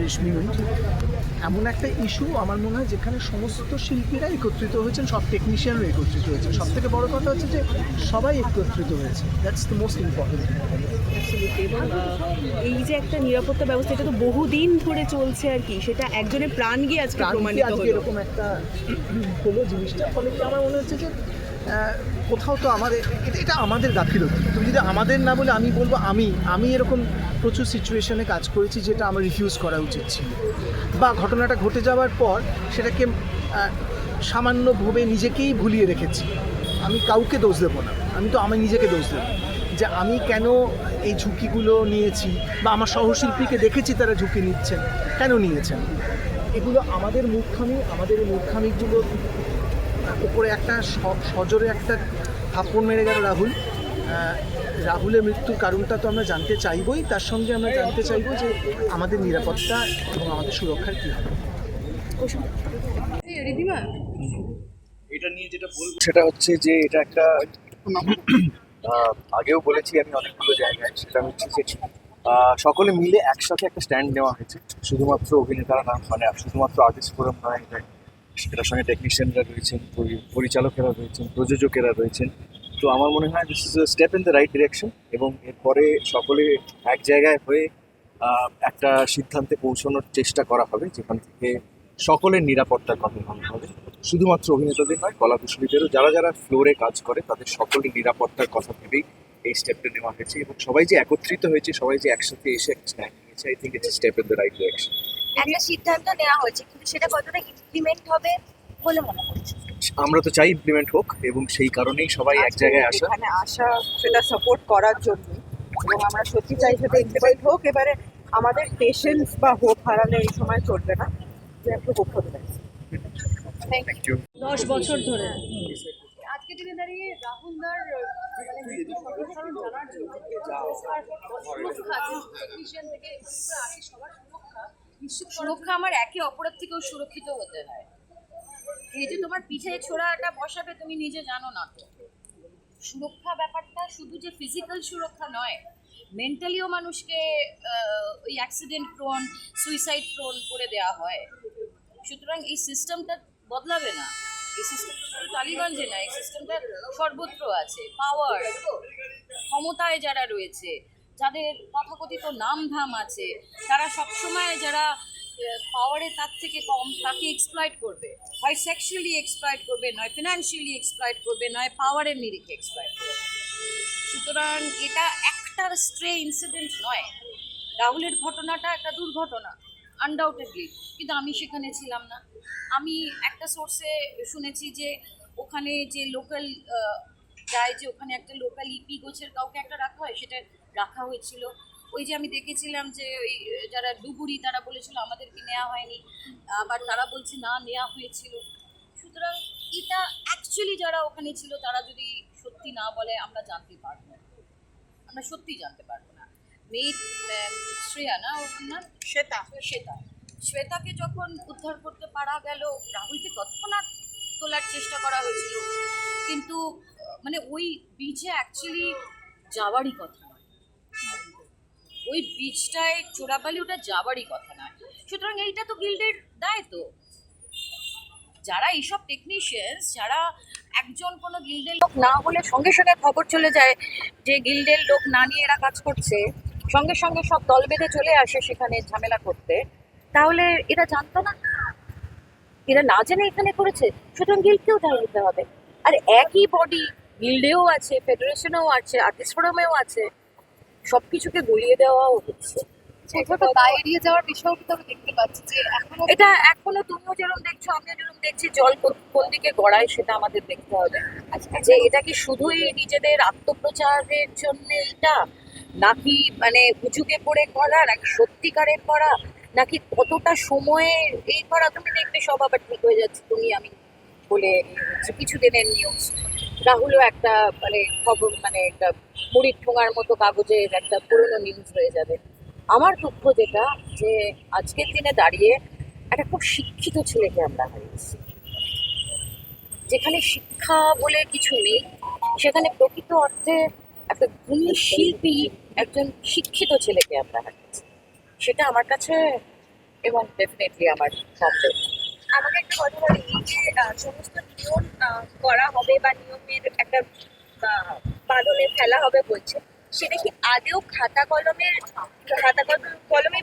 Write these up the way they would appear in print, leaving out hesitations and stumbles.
রেশমি mint এমন একটা issue আমার মনে হয় যেখানে সমস্ত শিল্পীরা একত্রিত হয়েছেন, সব টেকনিশিয়ানরা একত্রিত হয়েছেন। সব থেকে বড় কথা হচ্ছে যে সবাই একত্রিত হয়েছে, দ্যাটস দ্য মোস্ট ইম্পর্টেন্ট। এবং এই যে একটা নিরাপত্তা ব্যবস্থা, এটা তো বহুদিন ধরে চলছে আর কি, সেটা একজনের প্রাণ গিয়ে আজকে প্রমাণিত হলো। এরকম একটা হলো জিনিসটা, ফলে কি আমার মনে হচ্ছে যে কোথাও তো আমাদের এটা আমাদের গাফিলতি। তুমি যদি আমাদের না বলে আমি বলবো আমি এরকম প্রচুর সিচুয়েশনে কাজ করেছি যেটা আমার রিফিউজ করা উচিত ছিল, বা ঘটনাটা ঘটে যাওয়ার পর সেটাকে সামান্যভাবে নিজেকেই ভুলিয়ে রেখেছি। আমি কাউকে দোষ দেবো না, আমি নিজেকে দোষ দেবো যে আমি কেন এই ঝুঁকিগুলো নিয়েছি, বা আমার সহশিল্পীকে দেখেছি তারা ঝুঁকি নিচ্ছেন, কেন নিয়েছেন। এগুলো আমাদের এই মূর্খামিগুলো উপরে একটা সজোরে একটা থাপ্পড় মেরে গেল রাহুলের মৃত্যুর কারণটা তো আমরা জানতে চাইবই, তার সঙ্গে আমরা জানতে চাইবো যে আমাদের নিরাপত্তা এবং আমাদের সুরক্ষার কী হবে। এটা নিয়ে যেটা বলবো সেটা হচ্ছে যে এটা একটা আগেও বলেছি আমি অনেকগুলো জায়গায়, সেটা হচ্ছে যে সকলে মিলে একসাথে একটা স্ট্যান্ড নেওয়া হয়েছে। শুধুমাত্র অভিনেতারা না, মানে শুধুমাত্র আর্টিস্ট ফোরাম নয়, এটার সঙ্গে টেকনিশিয়ানরা রয়েছেন, পরিচালকেরা রয়েছেন, প্রযোজকেরা রয়েছেন। তো আমার মনে হয় this is a step in the right direction, এবং এরপরে সকলে এক জায়গায় হয়ে একটা সিদ্ধান্তে পৌঁছানোর চেষ্টা করা হবে, যেখান থেকে সকলের নিরাপত্তার কথা ভাবা হবে। শুধুমাত্র অভিনেতাদের নয়, কলাকুশলীদেরও, যারা যারা ফ্লোরে কাজ করে তাদের সকলের নিরাপত্তার কথা ভেবেই এই স্টেপটা নেওয়া হয়েছে। এবং সবাই যে একত্রিত হয়েছে, সবাই যে একসাথে এসে একটা স্ট্যান্ড নিয়েছে, I think it's step in the right direction. একটা সিদ্ধান্ত নেওয়া হয়েছে, কিন্তু সেটা কতটা ইমপ্লিমেন্ট হবে বলে মনে করছে? আমরা তো চাই ইমপ্লিমেন্ট হোক, এবং সেই কারণেই সবাই এক জায়গায় আসা সেটা সাপোর্ট করার জন্য, এবং আমরা সত্যি চাই সেটা ইমপ্লিমেন্ট হোক। এবারে আমাদের পেশেন্স বা হোপ হারালে এই সময় চলবে না, যে একটু হোপ হতে পারে। Thank you. 10 বছর ধরে আজকে দিনে দাঁড়িয়ে রাহুলদার মানে মৃত্যু সম্প্রসারণ জানার জন্য টেকনিশিয়ান থেকে সবার সুরক্ষা আমার একে অপরের থেকেও সুরক্ষিত হতে হয়। এই যে তোমার পিঠে ছোড়াটা বসাবে, তুমি নিজে জানো না তো। সুরক্ষা ব্যাপারটা শুধু যে ফিজিক্যাল সুরক্ষা নয়, মেন্টালিও মানুষকে ওই অ্যাক্সিডেন্ট প্রোন, সুইসাইড প্রোন করে দেওয়া হয়। সুতরাং এই সিস্টেমটা বদলাবে না। এই সিস্টেমটা শুধু টালিগঞ্জে না, এই সিস্টেমটা সর্বত্র আছে। পাওয়ার, ক্ষমতায় যারা রয়েছে, যাদের তথাকথিত নাম ধাম আছে, তারা সবসময় যারা পাওয়ারে তার থেকে কম, তাকে এক্সপ্লয়েট করবে। হয় সেক্সুয়ালি এক্সপ্লয়েট করবে, নয় ফিনান্সিয়ালি এক্সপ্লয়েট করবে, নয় পাওয়ারের নিরিখে এক্সপ্লয়েট করবে। সুতরাং এটা একটা স্ট্রে ইনসিডেন্ট নয়। রাহুলের ঘটনাটা একটা দুর্ঘটনা আনডাউটেডলি, কিন্তু আমি সেখানে ছিলাম না। আমি একটা সোর্সে শুনেছি যে ওখানে যে লোকাল যায়, যে ওখানে একটা লোকাল ইপি গোছের কাউকে একটা রাখা হয়, সেটা রাখা হয়েছিল। ওই যে আমি দেখেছিলাম যে ওই যারা ডুবুরি, তারা বলেছিল আমাদেরকে নেওয়া হয়নি, আবার তারা বলছে না, নেওয়া হয়েছিল। সুতরাং এটা অ্যাকচুয়ালি যারা ওখানে ছিল তারা যদি সত্যি না বলে, আমরা জানতে পারবো না, আমরা সত্যি জানতে পারবো না। মেয়ে শ্রেয়া না, ওর নাম শ্বেতাকে যখন উদ্ধার করতে পারা গেল, রাহুলকে তৎক্ষণাৎ তোলার চেষ্টা করা হয়েছিল, কিন্তু মানে ওই বিচে অ্যাকচুয়ালি যাওয়ারই কথা নয়, ওই বিচটায় চোরাবালি, ওটা যাওয়ারই কথা নয়। সুতরাং এইটা তো গিল্ডের দায়। তো যারা এইসব টেকনিশিয়ানস, যারা একজন কোনো গিল্ডের লোক না হলে সঙ্গে সঙ্গে খবর চলে যায় যে গিল্ডের লোক না নিয়ে এরা কাজ করছে, সঙ্গে সঙ্গে সব দল বেঁধে চলে আসে সেখানে ঝামেলা করতে, তাহলে এরা জানতো না, এরা না জেনে এখানে করেছে। সুতরাং গিল্ডকেও দায় নিতে হবে। আর একই বডি গিল্ডেও আছে, ফেডারেশনেও আছে, আর্টিস্ট ফোরামেও আছে, সব কিছুকে গলিয়ে দেওয়াও হচ্ছে। বাইরে যাওয়ার বিষয় আমি দেখতে পাচ্ছি যে এটা এখনো তুমিও যেরকম দেখছো, আমিও যেরকম দেখছি, জল কোন দিকে গড়ায় সেটা আমাদের দেখতে হবে। যে এটা কি শুধুই নিজেদের আত্মপ্রচারের জন্য এটা, নাকি মানে উঁচুকে পড়ে করা, নাকি সত্যিকারের করা, নাকি কতটা সময়ে এই করা। তুমি দেখবে সব আবার ঠিক হয়ে যাচ্ছে, তুমি আমি বলে কিছুদিনের নিউজ। রাহুলও একটা মানে খবর, মানে একটা মুড়ির ঠোঙার মতো কাগজের একটা পুরনো নিউজ হয়ে যাবে। আমার দুঃখ যেটা, যে আজকের দিনে দাঁড়িয়ে একটা খুব শিক্ষিত ছেলেকে আমরা হারিয়েছি। যেখানে শিক্ষা বলে কিছু নেই, সেখানে প্রকৃত অর্থে একটা গুণী শিল্পী, একজন শিক্ষিত ছেলেকে আমরা হারিয়েছি। সেটা আমার কাছে এবং ডেফিনেটলি আমার সম্ভব। আমাকে একটা কথা বলে, এই যে সমস্ত নিয়ম করা হবে বা নিয়মের একটা পালনে ফেলা হবে বলছে, সেটা কি আদেও খাতা কলমে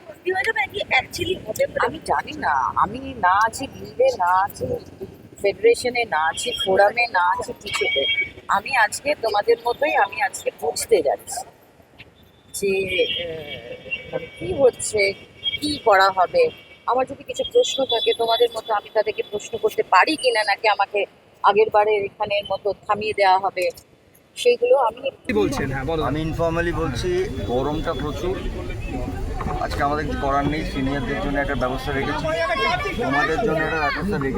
ভর্তি হয়ে যাবে নাকি অ্যাকচুয়ালি হবে বলে? আমি জানি না, আমি না আছি গিল্ডে, না আছি ফেডারেশনে, না আছি ফোরামে, না আছি কিছুতে। আমি আজকে তোমাদের মতোই আমি আজকে বুঝতে যাচ্ছি যে মানে কি হচ্ছে, কি করা হবে। আমার যদি কিছু প্রশ্ন থাকে তোমাদের মতো, আমি তাদেরকে প্রশ্ন করতে পারি কিনা, নাকি আমাকে আগের বারের এখানের মতো থামিয়ে দেওয়া হবে, সেইগুলো আমি কি বলছেন? হ্যাঁ বলো। আমি ইনফর্মালি বলছি, গরমটা প্রচুর। আজকে আমাদের কিছু করার নেই, সিনিয়রদের জন্য একটা ব্যবস্থা রেখেছি, তোমাদের জন্য একটা ব্যবস্থা রেখেছি।